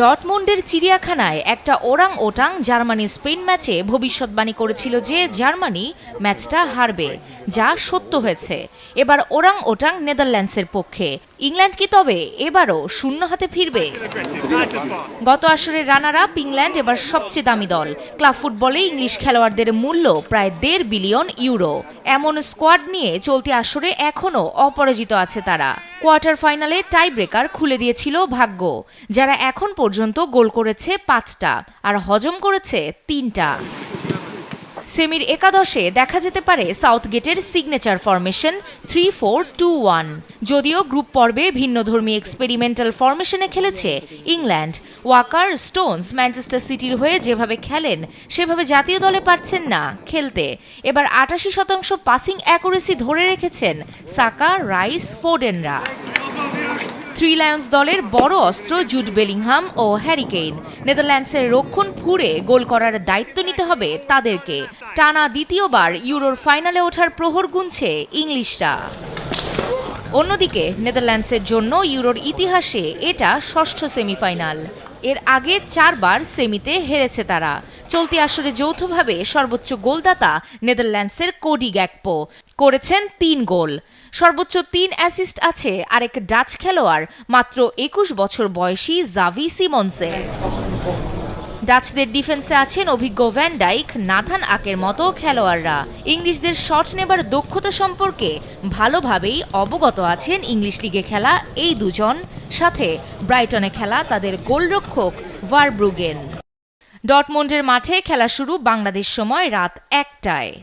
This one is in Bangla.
ডর্টমুন্ডের চিড়িয়াখানায় একটা ওরাং ওটাং জার্মানি স্পেন ম্যাচে ভবিষ্যৎবাণী করেছিল যে জার্মানি ম্যাচটা হারবে, যা সত্য হয়েছে। এবার ওরাং ওটাং নেদারল্যান্ডসের পক্ষে। ইংল্যান্ড কি তবে এবারও শূন্য হাতে ফিরবে? গত আসরের রানার আপ ইংল্যান্ড এবার সবচেয়ে দামি দল। ক্লাব ফুটবলে ইংলিশ খেলোয়াড়দের মূল্য প্রায় 1.5 বিলিয়ন ইউরো। এমন স্কোয়াড নিয়ে চলতি আসরে এখনও অপরাজিত আছে তারা। কোয়ার্টার ফাইনালে টাই ব্রেকার খুলে দিয়েছিল ভাগ্য, যারা এখন পর্যন্ত গোল করেছে 5টা আর হজম করেছে 3টা। সেমির একাদশে দেখা যেতে পারে সাউথগেটের সিগনেচার ফরমেশন 3-4-2-1। যদিও গ্রুপ পর্বে ভিন্নধর্মী এক্সপেরিমেন্টাল ফরমেশনে খেলেছে ইংল্যান্ড। ওয়াকার, স্টোনস ম্যানচেস্টার সিটির হয়ে যেভাবে খেলেন সেভাবে জাতীয় দলে পারছেন না খেলতে। এবার 88% পাসিং অ্যাকুরেসি ধরে রেখেছেন সাকা, রাইস, ফোডেনরা। থ্রি লায়ন্স দলের বড় অস্ত্র জুড বেলিংহাম ও হ্যারি কেইন। নেদারল্যান্ডসের রক্ষণ ফুঁড়ে গোল করার দায়িত্ব নিতে হবে তাদেরকে। টানা দ্বিতীয়বার ইউরোর ফাইনালে ওঠার প্রহর গুনছে ইংলিশরা। অন্যদিকে নেদারল্যান্ডসের জন্য ইউরোর ইতিহাসে এটা ষষ্ঠ সেমিফাইনাল। এর আগে 4 বার সেমিতে হেরেছে তারা। চলতি আসরে যৌথভাবে সর্বোচ্চ গোলদাতা নেদারল্যান্ডসের কোডি গ্যাকপো, করেছেন 3 গোল। সর্বোচ্চ 3 অ্যাসিস্ট আছে আরেক ডাচ খেলোয়াড় মাত্র 21 বছর বয়সী জাভি সিমন্সের। ডাচদের ডিফেন্সে আছেন অভিজ্ঞ ভ্যান ডাইক, নাথান আকের মতো খেলোয়াড়রা। ইংলিশদের শট নেবার দক্ষতা সম্পর্কে ভালোভাবেই অবগত আছেন ইংলিশ লিগে খেলা এই দুজন, সাথে ব্রাইটনে খেলা তাদের গোলরক্ষক ভারব্রুগেন। ডর্টমুন্ডের মাঠে খেলা শুরু বাংলাদেশ সময় রাত 1টায়।